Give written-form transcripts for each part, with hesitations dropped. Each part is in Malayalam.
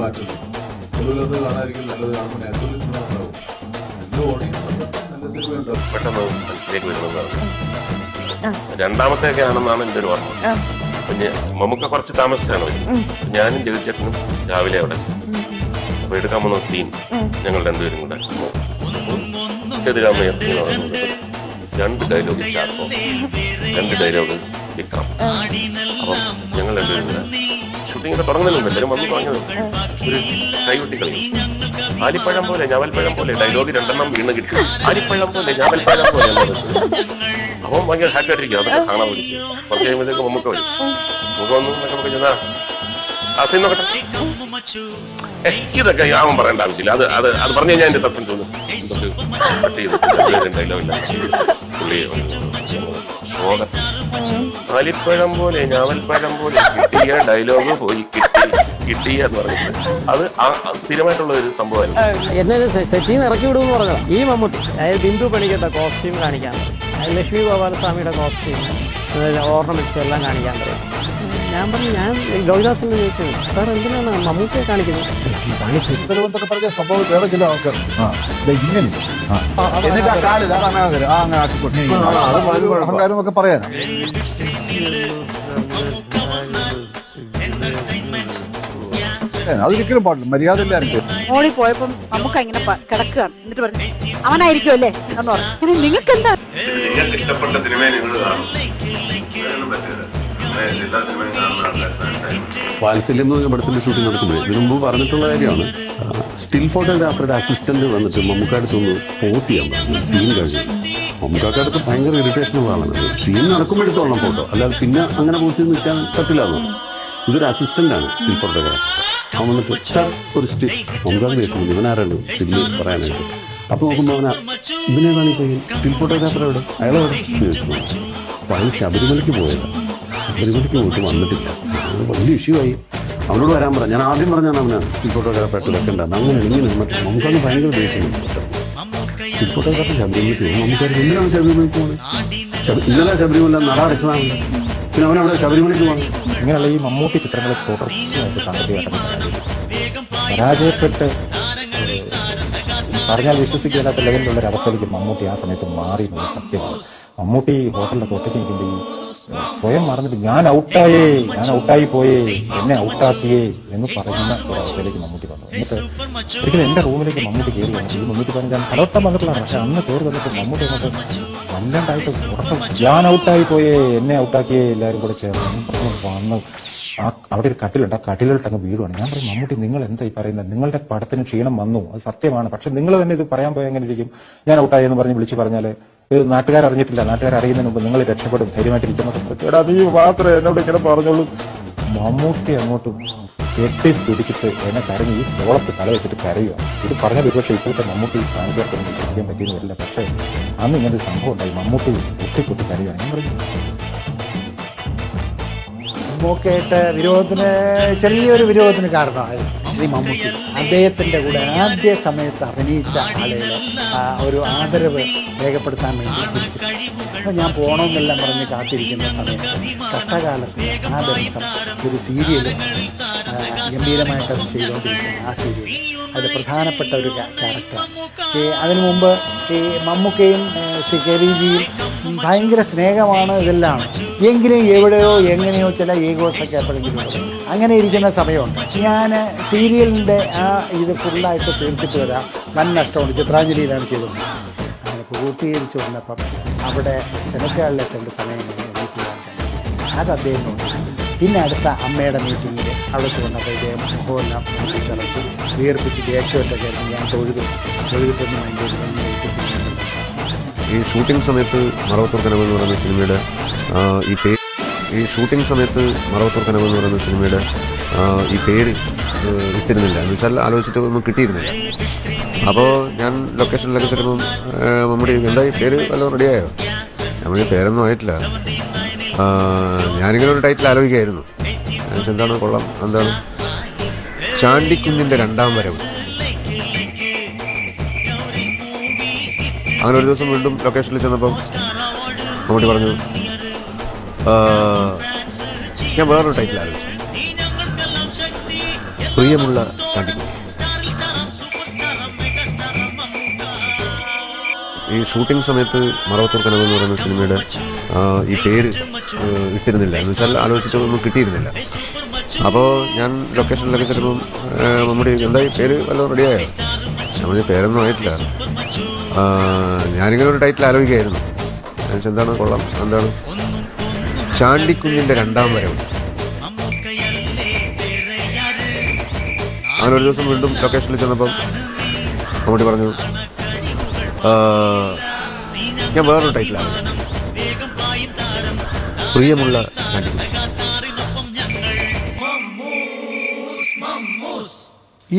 മാറ്റുന്നു. പൊതുവിലത് കാണാതിരിക്കും, നല്ലത് കാണുമ്പോൾ നാച്ചുറലി സിനിമ ഉണ്ടാവും. നല്ല ഓഡിയൻസ് ഉണ്ടെങ്കിൽ നല്ല സിനിമ ഉണ്ടാവും. പെട്ടെന്ന് മനസ്സിലേക്ക് വരുന്നത് രണ്ടാമത്തെയൊക്കെ ആണെന്നാണ് എൻ്റെ ഒരു ഓർമ്മ. പിന്നെ നമുക്ക് കുറച്ച് താമസിച്ചാണ് വരുന്നത്. ഞാനും ജഗച്ചേട്ടനും രാവിലെ അവിടെ അപ്പൊ എടുക്കാൻ പോകുന്ന സീൻ ഞങ്ങൾ രണ്ടുപേരും കൂടെ ചെറുരാമയ്യ രണ്ട് ഡയലോഗ് ചാർപ്പോ, രണ്ട് ഡയലോഗ് വിക്രം. അപ്പം ഞങ്ങൾ രണ്ടുപേരും കൂടെ ഷൂട്ടിങ്ങിന്റെ തുടങ്ങുന്നുണ്ട്. എല്ലാവരും വന്ന് പറഞ്ഞത് ഒരു കൈകൊട്ടി കളി. ആലിപ്പഴം പോലെ ഞാവൽപ്പഴം പോലെ ഡയലോഗ് രണ്ടെണ്ണം വീണ് കിട്ടി. ആലിപ്പഴം പോലെ ഞാവൽപ്പഴം പോലെ അപ്പം ഭയങ്കര ഹാപ്പി ആയിട്ടിരിക്കും. അതൊക്കെ കാണാൻ വിളിക്കും. കുറച്ച് കഴിയുമ്പോഴത്തേക്ക് നമുക്ക് വരും. നമുക്ക് വന്നു എന്നൊക്കെ ചെന്നാ ആ സീൻ നോക്കട്ടെ. ഇതൊക്കെ അവൻ പറയേണ്ട ആവശ്യമില്ല. അത് പറഞ്ഞു കഴിഞ്ഞാൽ എന്റെ സസ്പെൻസ് തോന്നും. കട്ട് ചെയ്ത് ഡയലോഗില്ല. പുള്ളി ആലിപ്പഴം പോലെ ഞാവൽപ്പഴം പോലെ കിട്ടിയ ഡയലോഗ് പോയി കിട്ടിയ എന്ന് പറഞ്ഞിട്ട് അത് സ്ഥിരമായിട്ടുള്ള ഒരു സംഭവമായിരുന്നു. എന്നെ സെറ്റിൽ നിന്ന് ഇറക്കി വിടുമെന്ന് പറഞ്ഞതാണ് ഈ മമ്മൂട്ടി. അതായത് ബിന്ദു പണിക്കട്ടെ കോസ്റ്റ്യൂം കാണിക്കാൻ പറയും, ലക്ഷ്മി ഗോപാലസ്വാമിയുടെ കോസ്റ്റ്യൂം, ഓർണമെന്റ്സ് എല്ലാം കാണിക്കാൻ പറയും. ഞാൻ പറഞ്ഞു, ഞാൻ ലോഹിദാസിനെ ചോദിച്ചത്, സാർ എന്തിനാണ് മമ്മൂട്ടിയെ കാണിക്കുന്നത്? കാണിച്ചൊക്കെ പറഞ്ഞ സംഭവം വേറെ ചില ആൾക്കാർ ഇങ്ങനെ അഹങ്കാരം എന്നൊക്കെ പറയാനാണ്. അതൊരിക്കലും പാടില്ല, മര്യാദ ഇല്ലായിരുന്നു. മോളിൽ പോയപ്പം നമുക്ക് ഇങ്ങനെ കിടക്കുകയാണ്. എന്നിട്ട് പറഞ്ഞു അവനായിരിക്കും അല്ലേ എന്ന് പറഞ്ഞു. നിങ്ങൾക്ക് എന്താ ഇഷ്ടപ്പെട്ട സിനിമയെ നിങ്ങൾ കാണും. വാത്സല്യം എന്ന് പറഞ്ഞ പടത്തിന്റെ ഷൂട്ടിംഗ് നടക്കുമ്പോൾ ഇതിനു മുമ്പ് പറഞ്ഞിട്ടുള്ള കാര്യമാണ്. സ്റ്റിൽ ഫോട്ടോഗ്രാഫറുടെ അസിസ്റ്റന്റ് വന്നിട്ട് മമ്മൂക്കാടുത്ത് ഒന്ന് പോസ് ചെയ്യാൻ പറഞ്ഞു സീൻ കഴിഞ്ഞു. മമ്മൂക്കാടുത്ത് ഭയങ്കര ഇറിറ്റേഷനുള്ള ആളാണ്. സീൻ നടക്കുമ്പോഴത്തോളം ഫോട്ടോ, അല്ലാതെ പിന്നെ അങ്ങനെ പോസ് ചെയ്ത് നിൽക്കാൻ പറ്റില്ല എന്ന് പറഞ്ഞു. ഇതൊരു അസിസ്റ്റന്റാണ് സ്റ്റിൽ ഫോട്ടോഗ്രാഫർ. അവൻ വന്നിട്ട് സാർ ഒരു സ്റ്റിൽ മമ്മൂക്കാട് കേൾക്കുന്നു, ഇവനാരാണ് സ്റ്റില്ല് പറയാനായിട്ട്. അപ്പോൾ നോക്കുമ്പോൾ അവനാ ഇവനേതാണ് ഇപ്പോൾ സ്റ്റിൽ ഫോട്ടോഗ്രാഫർ എവിടെ, അയാളെവിടെ ചോദിച്ചു. അപ്പോൾ അയാൾ ശബരിമലയ്ക്ക് പോയത്. ശബരിമലയ്ക്ക് പോയിട്ട് വന്നിട്ടില്ല. വലിയ ഇഷ്യൂ ആയി. അവനോട് വരാൻ പറഞ്ഞു. ഞാൻ ആദ്യം പറഞ്ഞാണ് അവന് സ്റ്റിൽ ഫോട്ടോഗ്രാഫറായിട്ട് വെക്കേണ്ടത്. അങ്ങനെ ഇങ്ങനെ നമുക്കന്ന് ഭയങ്കര ദേഷ്യം. സ്റ്റിൽ ഫോട്ടോഗ്രാഫർ ശബരിമലയ്ക്ക് പോകും. നമുക്കത് എന്തിനാണ് ശബരിമലയ്ക്ക് പോകുന്നത്? ഇന്നലെ ശബരിമല നട അടച്ചതാണ്. പിന്നെ അവനവിടെ ശബരിമലയ്ക്ക് പോകണം. ഇങ്ങനെയുള്ള ഈ മമ്മൂട്ടി ചിത്രങ്ങളെ തുടർച്ചയായിട്ട് സാമ്പത്തിക പരാജയപ്പെട്ട് പറഞ്ഞാൽ വിശ്വസിക്കാത്ത ലെവലിലുള്ള ഒരു അവസ്ഥയിലേക്ക് മമ്മൂട്ടി ആ സമയത്ത് മാറി സത്യമാണ്. മമ്മൂട്ടി ഹോട്ടലിലൊക്കെ ഒറ്റയ്ക്ക് നിൽക്കുമ്പോൾ ഈ സ്വയം മറന്നിട്ട് ഞാൻ ഔട്ടായി പോയേ, എന്നെ ഔട്ടാക്കിയേ എന്ന് പറയുന്ന ഒരവസ്ഥയിലേക്ക് മമ്മൂട്ടി വന്നു. എന്നിട്ട് ഒരിക്കലും എൻ്റെ റൂമിലേക്ക് മമ്മൂട്ടി കയറി വന്നു. ഈ മുന്നൂറ്റി പറഞ്ഞാൽ കടവട്ടം വന്നിട്ടുള്ളതാണ്. പക്ഷെ അന്ന് കയറി വന്നിട്ട് മമ്മൂട്ടി വന്നിട്ട് വല്ലാണ്ടായിട്ട് ഉറക്കം, ഞാൻ ഔട്ടായി പോയേ, എന്നെ ഔട്ടാക്കിയേ, എല്ലാവരും കൂടെ ചേർന്ന് വന്ന് അവിടെ ഒരു കട്ടിലുണ്ട്. ആ കട്ടിലോട്ട് അങ്ങ് വീടുവാണ്. ഞാൻ പറയും, മമ്മൂട്ടി നിങ്ങൾ എന്താ ഈ പറയുന്നത്? നിങ്ങളുടെ പടത്തിന് ക്ഷീണം വന്നു, അത് സത്യമാണ്. പക്ഷെ നിങ്ങൾ തന്നെ ഇത് പറയാൻ പോയാൽ എങ്ങനെ ഇരിക്കും? ഞാൻ ഔട്ടായി എന്ന് പറഞ്ഞ് വിളിച്ച് പറഞ്ഞാൽ ഇത് നാട്ടുകാർ അറിഞ്ഞിട്ടില്ല, നാട്ടുകാർ അറിയുന്നതിന് മുമ്പ് നിങ്ങൾ രക്ഷപ്പെടും, ധൈര്യമായിട്ടിരിക്കുന്നൊക്കെ. എടാ നീ മാത്രമേ എന്നോട് ഇങ്ങനെ പറഞ്ഞോളൂ. മമ്മൂട്ടി അങ്ങോട്ട് കെട്ടിപ്പിടിച്ചിട്ട് എന്നെ കരഞ്ഞ് ഈ തോളത്ത് തല വെച്ചിട്ട് കരയുക. ഇത് പറഞ്ഞ ഒരുപക്ഷെ ഇപ്പോഴത്തെ മമ്മൂട്ടി ട്രാൻസ്ഫർക്കൊന്നും വിശ്വസിക്കാൻ പറ്റിയെന്ന് വരില്ല. പക്ഷേ അന്ന് ഇങ്ങനൊരു സംഭവം ഉണ്ടായി. മമ്മൂട്ടി ഒട്ടിപ്പൊട്ടി കരയുക. ഞാൻ പറഞ്ഞു മമ്മൂക്കയായിട്ട് ചെറിയൊരു വിരോധത്തിന് കാരണമായി ശ്രീ മമ്മൂട്ടി. അദ്ദേഹത്തിൻ്റെ കൂടെ ആദ്യ സമയത്ത് അഭിനയിച്ച ആളുകളെ ഒരു ആദരവ് രേഖപ്പെടുത്താൻ വേണ്ടി തിരിച്ചു ഞാൻ പോകണമെന്നെല്ലാം പറഞ്ഞ് കാത്തിരിക്കുന്ന സമയത്ത് കഷ്ടകാലത്ത് ആ ദിവസം ഒരു സീരിയൽ ഗംഭീരമായിട്ട് അത് ചെയ്തുകൊണ്ടിരിക്കുന്ന ആ സീരിയൽ അതിൽ പ്രധാനപ്പെട്ട ഒരു ക്യാരക്ടറാണ്. അതിനു മുമ്പ് ഈ മമ്മൂക്കയും ശ്രീ കെ വി ജിയും ഭയങ്കര സ്നേഹമാണ്, ഇതെല്ലാം. എങ്കിലും എവിടെയോ എങ്ങനെയോ ചില ഈഗോസൊക്കെ എപ്പോഴെങ്കിലും അങ്ങനെ ഇരിക്കുന്ന സമയമുണ്ട്. ഞാൻ സീരിയലിൻ്റെ ആ ഇത് ഫുള്ളായിട്ട് തീർത്തിട്ട് വരാം, വൻ നഷ്ടമുണ്ട്. ചിത്രാഞ്ജലിയിലാണ് ചെയ്തത്. അങ്ങനെ പൂർത്തീകരിച്ചു വന്നപ്പം അവിടെ സെനറ്റുകളിലെത്തേണ്ട സമയം എനിക്ക് അത് അദ്ദേഹം നോക്കി. പിന്നെ അടുത്ത അമ്മയുടെ മീറ്റിങ്ങിൽ അവിടെ വന്നപ്പോൾ ഇദ്ദേഹം മുഖമെല്ലാം തിളച്ചു വീർപ്പിച്ച് ദേഷ്യമൊക്കെ കയറി ഞാൻ തൊഴുതിട്ടൊന്നും അതിൻ്റെ ഈ ഷൂട്ടിംഗ് സമയത്ത് മറവത്തൂർ കനവെന്ന് പറയുന്ന സിനിമയുടെ ഈ പേര് ഇട്ടിരുന്നില്ല. എന്ന് വെച്ചാൽ ആലോചിച്ചിട്ട് ഒന്നും കിട്ടിയിരുന്നില്ല. അപ്പോൾ ഞാൻ ലൊക്കേഷനിലൊക്കെ ചെല്ലുമ്പം മമ്മൂട്ടി എന്താ ഈ പേര് വല്ലതും റെഡിയായോ? നമ്മൾ പേരൊന്നും ആയിട്ടില്ല. ഞാനിങ്ങനെ ഒരു ടൈറ്റിൽ ആലോചിക്കായിരുന്നു. എന്താണ് കൊള്ളാം, എന്താണ് ചാണ്ടിക്കുഞ്ഞിൻ്റെ രണ്ടാം വരവ്. അങ്ങനെ ഒരു ദിവസം വീണ്ടും ലൊക്കേഷനിൽ ചെന്നപ്പം മമ്മൂട്ടി പറഞ്ഞു, ഞാൻ വേറൊരു ടൈറ്റിൽ ആലോചിച്ചു. പ്രിയമുള്ള ചാണ്ടിക്കുട്ടി. ഈ ഷൂട്ടിംഗ് സമയത്ത് മറവത്തൂർ കനവ് എന്ന് പറയുന്ന സിനിമയുടെ ഈ പേര് ഇട്ടിരുന്നില്ല, എന്ന് വെച്ചാൽ ആലോചിച്ചിട്ടൊന്നും കിട്ടിയിരുന്നില്ല. അപ്പോൾ ഞാൻ ലൊക്കേഷനിലൊക്കെ ചെല്ലുമ്പം മമ്മൂട്ടി എന്താ ഈ പേര് വല്ലതും റെഡിയായോ? നമ്മൾ പേരൊന്നും ആയിട്ടില്ല. ഞാനിങ്ങനെ ഒരു ടൈറ്റിൽ ആലോചിക്കുകയായിരുന്നു. എന്താണ് കൊള്ളാം, എന്താണ് ചാണ്ടിക്കുഞ്ഞിൻ്റെ രണ്ടാം വരവ്. അങ്ങനെ ഒരു ദിവസം വീണ്ടും ലൊക്കേഷനിൽ ചെന്നപ്പം മമ്മൂട്ടി പറഞ്ഞു ഞാൻ വേറൊരു ടൈറ്റിലാണ്, പ്രിയമുള്ള ചാണ്ടിക്കുഞ്ഞി.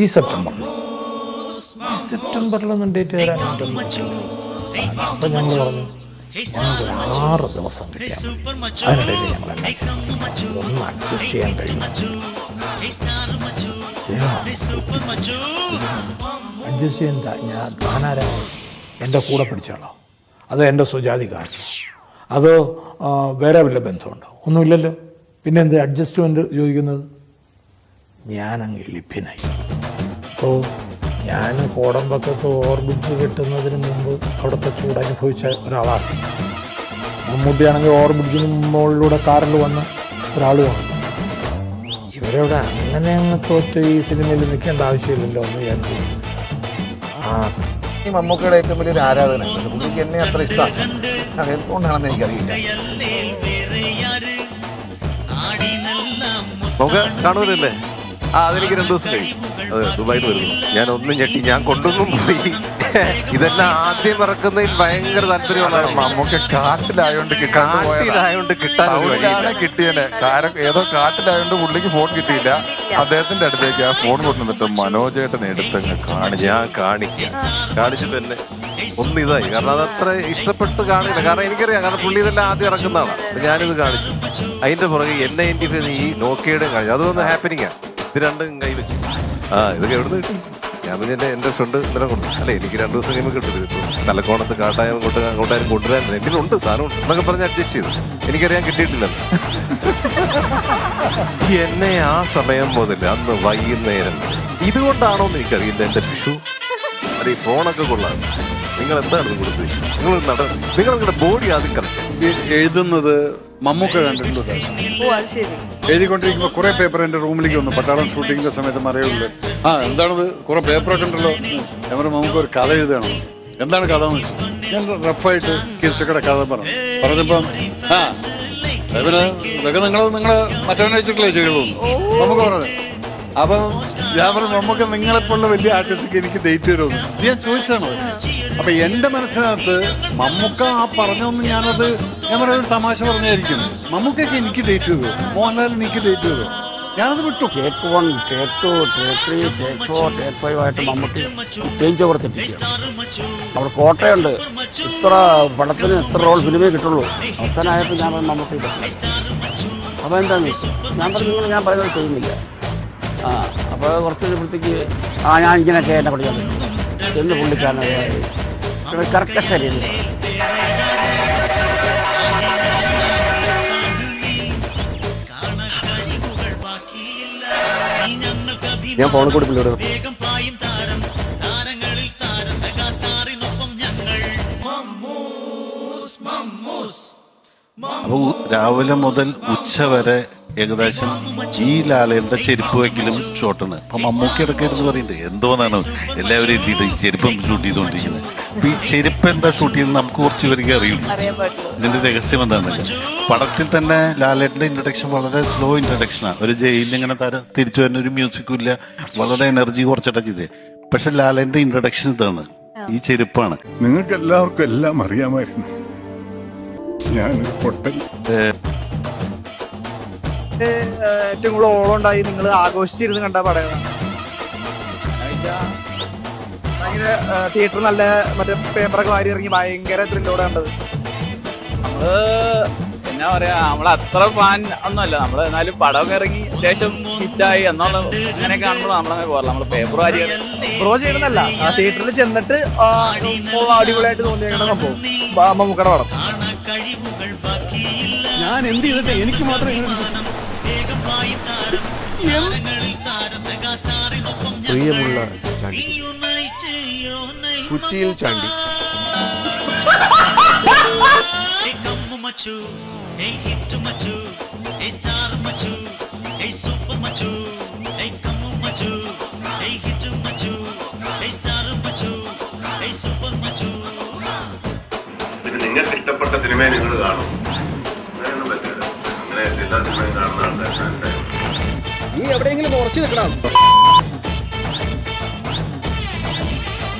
ഈ സെപ്റ്റംബറിലൊന്നും ഡേറ്റ് തരാനായിട്ടൊന്നും അപ്പം ഞങ്ങൾ പറഞ്ഞു ഞങ്ങൾക്ക് 6 ദിവസം കിട്ടിയാൽ അതിനിടയിൽ ഞങ്ങളെല്ലാം ഒന്ന് അഡ്ജസ്റ്റ് ചെയ്യാൻ കഴിയും. അഡ്ജസ്റ്റ് ചെയ്യാൻ ഞാനാരാ? എൻ്റെ കൂടെ പഠിച്ചാളോ? അതോ എൻ്റെ സുജാതിക്കാരനോ? അതോ വേറെ വല്ല ബന്ധമുണ്ടോ? ഒന്നുമില്ലല്ലോ. പിന്നെ എന്ത് അഡ്ജസ്റ്റ്മെൻറ്റ് ചോദിക്കുന്നത്? ഞാനങ്ങ് ലഭ്യനായി. അപ്പോൾ ഞാൻ കോടമ്പക്കത്ത് ഓർബിറ്റ് കിട്ടുന്നതിന് മുമ്പ് അവിടുത്തെ ചൂടനുഭവിച്ച ഒരാളാണ്. മമ്മൂട്ടിയാണെങ്കിൽ ഓർബിറ്റിന് മുകളിലൂടെ കാറിൽ വന്ന ഒരാളുമാണ്. ഇവരവിടെ അങ്ങനെ അങ്ങ് തോറ്റ് ഈ സിനിമയിൽ നിൽക്കേണ്ട ആവശ്യമില്ലല്ലോ എന്ന് വിചാരിച്ചു. ഈ മമ്മൂക്കയുടെ ഏറ്റവും വലിയൊരു ആരാധനയാണ്. പുള്ളിക്ക് എന്നെ അത്ര ഇഷ്ടമാണ്. എന്തുകൊണ്ടാണെന്ന് എനിക്കറിയില്ല. നമുക്ക് കാണുന്നില്ലേ? അതെനിക്ക് 2 ദിവസം കഴിയും. അതെ, ദുബായിൽ വരുന്നു. ഞാൻ ഒന്നും ഞെട്ടി, ഞാൻ കൊണ്ടൊന്നും പോയി. ഇതെല്ലാം ആദ്യം ഇറക്കുന്നതിൽ ഭയങ്കര താല്പര്യമാണ്. മമ്മൂക്ക കാട്ടിലായോണ്ട് കിട്ടിയനെ. ഏതോ കാട്ടിലായോണ്ട് പുള്ളിക്ക് ഫോൺ കിട്ടിയില്ല. അദ്ദേഹത്തിന്റെ അടുത്തേക്ക് ആ ഫോൺ കൊണ്ടുവന്നിട്ട് മനോജേട്ടനെ എടുത്തങ്ങ് കാണിച്ചിട്ട് തന്നെ ഒന്ന് ഇതായി. കാരണം അതത്ര ഇഷ്ടപ്പെട്ട് കാണില്ല. കാരണം എനിക്കറിയാം, കാരണം പുള്ളി ഇതെല്ലാം ആദ്യം ഇറക്കുന്നതാണ്. ഞാനിത് കാണിച്ചു. അതിന്റെ പുറകെ N95 ഈ നോക്കിയുടെ കാണിച്ചു. അതൊന്ന് ഹാപ്പനിങ്ങാ. ഇത് രണ്ടും കൈ വെച്ചു. ഇതൊക്കെ എവിടെ നിന്ന് കിട്ടി? ഞാൻ പിന്നെ എൻ്റെ ഫ്രണ്ട് ഇന്നലെ കൊണ്ടു. അല്ലേ, എനിക്ക് 2 ദിവസം കഴിയുമ്പോൾ കിട്ടും. തലക്കോണത്ത് കാട്ടായം അങ്ങോട്ടായാലും കൊണ്ടുവരാൻ എങ്കിലുണ്ട്, സാധനമുണ്ട് എന്നൊക്കെ പറഞ്ഞ് അഡ്ജസ്റ്റ് ചെയ്തു. എനിക്കറിയാൻ കിട്ടിയിട്ടില്ലല്ലോ. എന്നെ ആ സമയം മുതൽ അന്ന് വൈകുന്നേരം ഇതുകൊണ്ടാണോ എന്ന് എനിക്കറിയില്ല. എൻ്റെ വിഷു അല്ല, ഈ ഫോണൊക്കെ കൊള്ളാം. നിങ്ങൾ എന്താണ് കൊടുത്തത്? നിങ്ങളുടെ ബോഡി ആദ്യം കളിച്ചു എഴുതുന്നത് മമ്മൂക്ക കണ്ടിട്ടുണ്ട്. എഴുതിക്കൊണ്ടിരിക്കുമ്പോൾ കുറെ പേപ്പർ എൻ്റെ റൂമിലേക്ക് വന്നു. പട്ടാളം ഷൂട്ടിങ്ങിന്റെ സമയത്ത് മറയുള്ളത്. എന്താണത്, കുറെ പേപ്പറൊക്കെ ഉണ്ടല്ലോ. ഞാൻ പറഞ്ഞു മമ്മൂക്ക ഒരു കഥ എഴുതണം. എന്താണ് കഥ എന്ന് വെച്ചു. ഞാൻ റഫായിട്ട് കീർച്ചക്കയുടെ കഥ പറഞ്ഞപ്പം പിന്നെ ഇതൊക്കെ നിങ്ങളെ മറ്റവനെ വെച്ചിട്ടില്ലേ ചെയ്യുള്ളൂ നമുക്ക് പറഞ്ഞത്. അപ്പം ഞാൻ പറഞ്ഞു നമുക്ക് നിങ്ങളെപ്പോലുള്ള വലിയ ആർട്ടിസ്റ്റൊക്കെ എനിക്ക് ഡേറ്റ് വരുമെന്ന് ഞാൻ ചോദിച്ചാണ്. അപ്പൊ എന്റെ മനസ്സിനകത്ത് മമ്മൂക്ക ആ പറഞ്ഞൊന്നും ഞാൻ പറയുന്നത് തമാശ പറഞ്ഞായിരിക്കും. മമ്മൂക്കൊക്കെ എനിക്ക് ഡേറ്റ് തരുമോ, മോഹൻലാൽ എനിക്ക് ഡേറ്റ് തരുമോ? ഞാനത് വിട്ടു. Take 1, Take 2, Take 3, Take 4, Take 5 ആയിട്ട് മമ്മൂട്ടി ചേഞ്ച് കൊടുത്തിട്ടിരിക്കുക. അവിടെ കോട്ടയുണ്ട്. ഇത്ര പടത്തിന് ഇത്ര റോൾ ഫിലിമേ കിട്ടുള്ളൂ. അവസാനമായപ്പോൾ ഞാൻ മമ്മൂട്ടി അപ്പോൾ എന്താന്ന് ഞാൻ പറഞ്ഞു, ഞാൻ പറയുന്നത് ചെയ്യുന്നില്ല. അപ്പോൾ കുറച്ച് കഴിയുമ്പോഴത്തേക്ക് ഞാൻ ഇങ്ങനെയൊക്കെ എന്നെ പഠിക്കാൻ പറ്റും എന്ന് പുള്ളിക്കാരനെ കറക്റ്റ് ശരിയല്ല. ഞാൻ ഫോണിൽ കൂടി പിള്ളേർ അപ്പോൾ രാവിലെ മുതൽ ഉച്ച വരെ ഏകദേശം ഈ ലാലയുടെ ചെരുപ്പ് വയ്ക്കലും ഷോട്ടാണ്. അപ്പൊ മമ്മൂക്കി ഇടയ്ക്കായിരുന്നു പറയുന്നത് എന്തോന്നാണ് എല്ലാവരും എത്തിയിട്ട് ഈ ചെരുപ്പം ഷൂട്ട് ചെയ്തുകൊണ്ടിരിക്കുന്നത്. അപ്പൊ ഈ ചെരുപ്പ് എന്താ ഷൂട്ട് ചെയ്യുന്നത് നമുക്ക് കുറച്ച് പേർക്ക് അറിയുള്ളൂ. ഇതിന്റെ രഹസ്യം എന്താണെന്നില്ല. പടത്തിൽ തന്നെ ലാലേട്ടന്റെ ഇൻട്രഡക്ഷൻ വളരെ സ്ലോ ഇൻട്രഡക്ഷനാണ്. ഒരു ജയിലിൽ ഇങ്ങനെ തിരിച്ചു വരുന്ന ഒരു മ്യൂസിക്കും ഇല്ല, വളരെ എനർജി കുറച്ചിട്ടൊക്കെ ചെയ്തേ. പക്ഷെ ലാലേട്ടന്റെ ഇൻട്രഡക്ഷൻ ഇതാണ്, ഈ ചെരുപ്പാണ്. നിങ്ങൾക്ക് എല്ലാവർക്കും എല്ലാം അറിയാമായിരുന്നു. ഞാനൊരു പൊട്ടൻ. ഏറ്റവും കൂടുതൽ ഓളമുണ്ടായി നിങ്ങൾ ആഘോഷിച്ചിരുന്ന് കണ്ട പടങ്ങളാണ്. ഭയങ്കര തിയേറ്റർ നല്ല മറ്റേ പേപ്പറൊക്കെ വാരി ഇറങ്ങി ഭയങ്കര ത്രില്ലോടെ കണ്ടത്. നമ്മള് എന്നാ പറയാ, നമ്മളത്ര ഫാൻ ഒന്നുമല്ല. നമ്മള് എന്നാലും പടമൊക്കെ ഇറങ്ങി അത്യാവശ്യം ഹിറ്റായി എന്നുള്ള അങ്ങനെ കാണുമ്പോൾ നമ്മളങ്ങനെ പോകാറില്ല. നമ്മള് പേപ്പർ വാരി പ്രോ ചെയ്യണമെന്നല്ല, തിയേറ്ററിൽ ചെന്നിട്ട് അടിപൊളിയായിട്ട് തോന്നിയേക്കുന്ന സംഭവം മമ്മൂക്കയുടെ പടം. ഞാൻ എന്ത് ചെയ്തിട്ട് എനിക്ക് മാത്രം പ്രിയമുള്ള ചാണ്ടി, കുറ്റിയിൽ ചാണ്ടി. പിന്നെ നിങ്ങൾക്ക് ഇഷ്ടപ്പെട്ട സിനിമയെ നിങ്ങൾ കാണും, അങ്ങനെയൊന്നും പറ്റില്ല. അങ്ങനെ എല്ലാ സിനിമയും കാണുന്ന ആൾക്കാർ നീ എവിടെയെങ്കിലും ഉറച്ചു നിൽക്കണം.